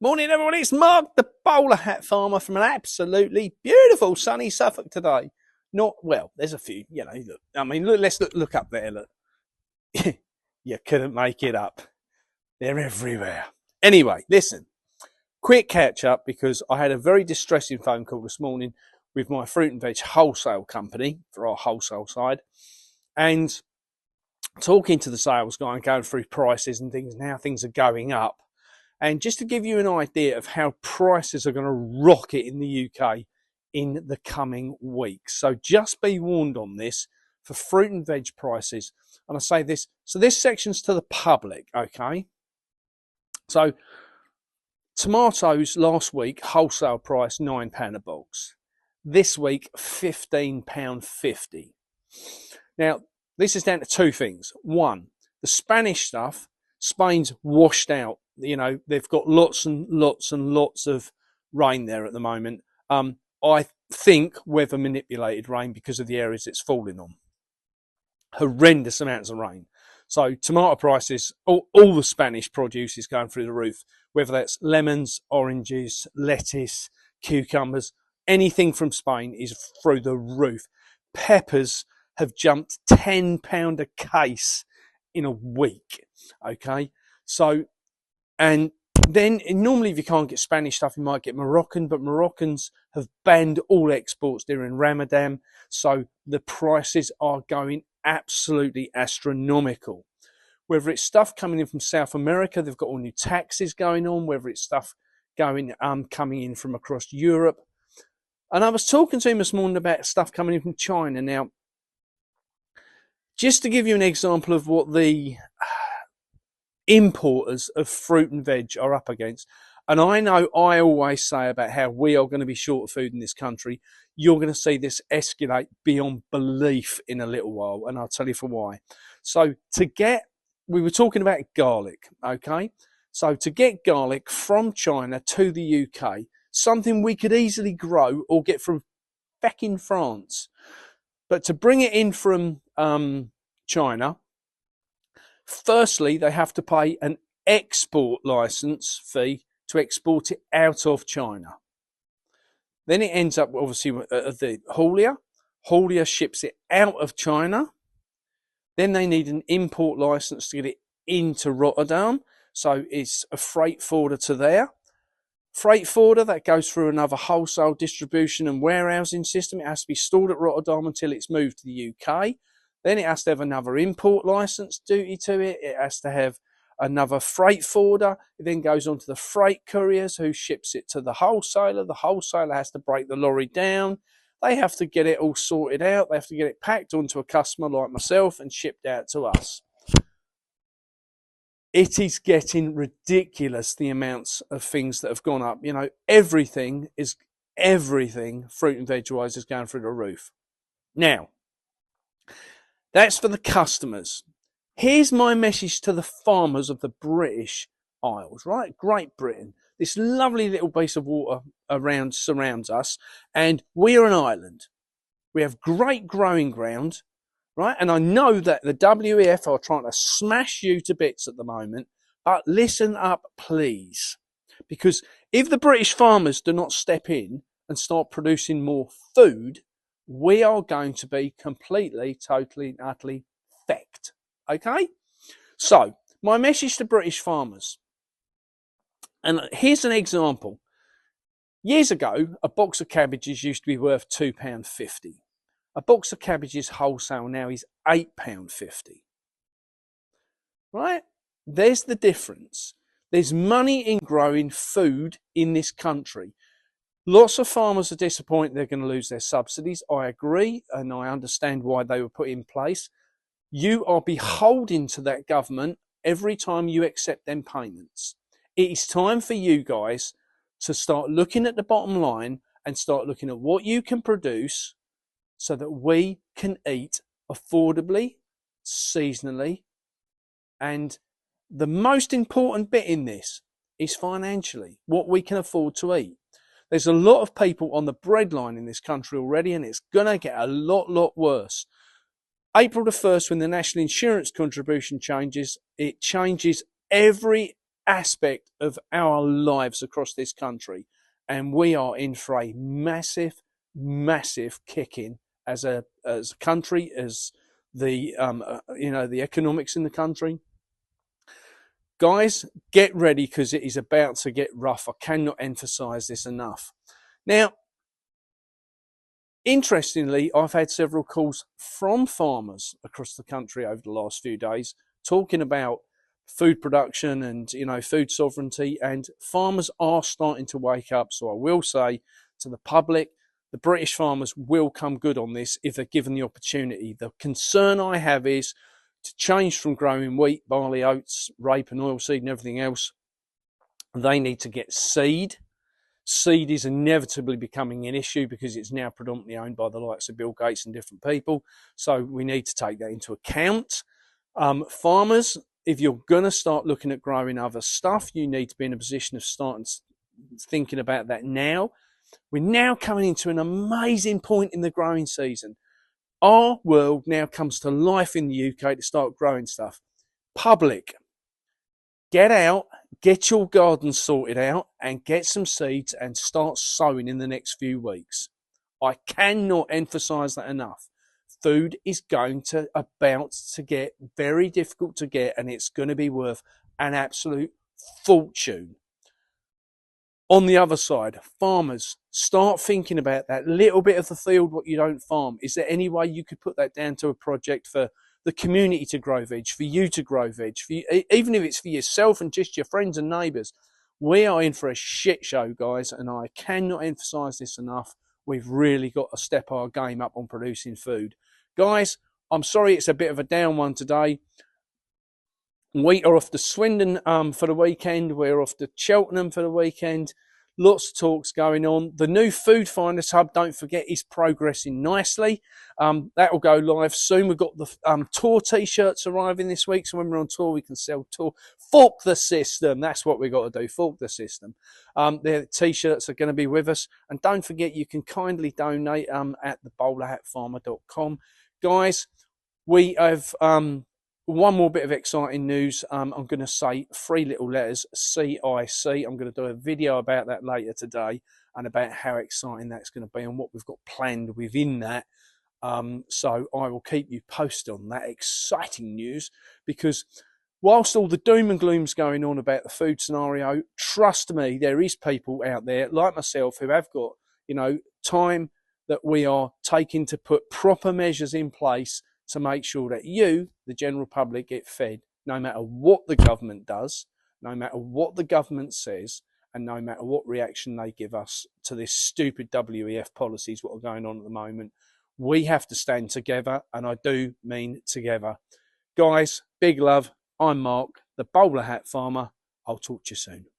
Morning, everybody. It's Mark, the Bowlerhat Farmer, from an absolutely beautiful sunny Suffolk today. Not well. There's a few, Look, I mean, let's look up there. Look, you couldn't make it up. They're everywhere. Anyway, listen. Quick catch up because I had a very distressing phone call this morning with my fruit and veg wholesale company for our wholesale side, and talking to the sales guy and going through prices and things. Now things are going up. And just to give you an idea of how prices are going to rocket in the UK in the coming weeks. So just be warned on this for fruit and veg prices. And I say this, so this section's to the public, okay? So tomatoes last week, wholesale price £9 a box. This week, £15.50. Now, this is down to two things. One, the Spanish stuff, Spain's washed out. They've got lots and lots and lots of rain there at the moment. I think weather manipulated rain because of the areas it's falling on. Horrendous amounts of rain. So tomato prices, all the Spanish produce is going through the roof, whether that's lemons, oranges, lettuce, cucumbers, anything from Spain is through the roof. Peppers have jumped £10 a case in a week. Okay. So, and then normally if you can't get Spanish stuff, you might get Moroccan, but Moroccans have banned all exports during Ramadan. So the prices are going absolutely astronomical. Whether it's stuff coming in from South America, they've got all new taxes going on, whether it's stuff coming in from across Europe. And I was talking to him this morning about stuff coming in from China. Now, just to give you an example of what the importers of fruit and veg are up against, and I know I always say about how we are going to be short of food in this country, you're going to see this escalate beyond belief in a little while, and I'll tell you for why. So we were talking about garlic, okay? So to get garlic from China to the UK, something we could easily grow or get from back in France, but to bring it in from China, firstly, they have to pay an export license fee to export it out of China. Then it ends up, obviously, at the haulier. Haulier ships it out of China. Then they need an import license to get it into Rotterdam. So it's a freight forwarder to there. Freight forwarder, that goes through another wholesale distribution and warehousing system. It has to be stored at Rotterdam until it's moved to the UK. Then it has to have another import license duty to it. It has to have another freight forwarder. It then goes on to the freight couriers who ships it to the wholesaler. The wholesaler has to break the lorry down. They have to get it all sorted out. They have to get it packed onto a customer like myself and shipped out to us. It is getting ridiculous, the amounts of things that have gone up. Everything, fruit and veg wise, is going through the roof. Now, that's for the customers. Here's my message to the farmers of the British Isles, right? Great Britain. This lovely little piece of water surrounds us, and we are an island. We have great growing ground, right? And I know that the WEF are trying to smash you to bits at the moment, but listen up, please. Because if the British farmers do not step in and start producing more food, we are going to be completely, totally, and utterly fecked. Okay? So, my message to British farmers, and here's an example. Years ago, a box of cabbages used to be worth £2.50. A box of cabbages wholesale now is £8.50. Right? There's the difference. There's money in growing food in this country. Lots of farmers are disappointed they're going to lose their subsidies. I agree, and I understand why they were put in place. You are beholden to that government every time you accept them payments. It is time for you guys to start looking at the bottom line and start looking at what you can produce so that we can eat affordably, seasonally, and the most important bit in this is financially, what we can afford to eat. There's a lot of people on the breadline in this country already, and it's going to get a lot worse. April the 1st, when the national insurance contribution changes, it changes every aspect of our lives across this country. And we are in for a massive, massive kicking as a country, as the the economics in the country. Guys, get ready because it is about to get rough. I cannot emphasize this enough. Now, interestingly, I've had several calls from farmers across the country over the last few days talking about food production and food sovereignty, and farmers are starting to wake up. So I will say to the public, the British farmers will come good on this if they're given the opportunity. The concern I have is to change from growing wheat, barley, oats, rape and oilseed and everything else. They need to get seed. Seed is inevitably becoming an issue because it's now predominantly owned by the likes of Bill Gates and different people. So we need to take that into account. Farmers, if you're going to start looking at growing other stuff, you need to be in a position of starting thinking about that now. We're now coming into an amazing point in the growing season. Our world now comes to life in the UK to start growing stuff. Public, get out, get your garden sorted out and get some seeds and start sowing in the next few weeks. I cannot emphasize that enough. Food is about to get very difficult to get, and it's going to be worth an absolute fortune. On the other side, farmers, start thinking about that little bit of the field what you don't farm. Is there any way you could put that down to a project for the community to grow veg, for you to grow veg, for you, even if it's for yourself and just your friends and neighbours? We are in for a shit show, guys, and I cannot emphasise this enough. We've really got to step our game up on producing food. Guys, I'm sorry it's a bit of a down one today. We are off to Swindon for the weekend. We're off to Cheltenham for the weekend. Lots of talks going on. The new Food Finders Hub, don't forget, is progressing nicely. That will go live soon. We've got the tour T-shirts arriving this week. So when we're on tour, we can sell tour. Fork the system. That's what we've got to do. Fork the system. The T-shirts are going to be with us. And don't forget, you can kindly donate at the bowlerhatfarmer.com. Guys, we have... one more bit of exciting news. I'm going to say 3 little letters, CIC. I'm going to do a video about that later today and about how exciting that's going to be and what we've got planned within that. So I will keep you posted on that exciting news, because whilst all the doom and gloom's going on about the food scenario, trust me, there is people out there like myself who have got, time that we are taking to put proper measures in place to make sure that you, the general public, get fed, no matter what the government does, no matter what the government says, and no matter what reaction they give us to this stupid WEF policies, what are going on at the moment. We have to stand together, and I do mean together. Guys, big love. I'm Mark, the Bowlerhat Farmer. I'll talk to you soon.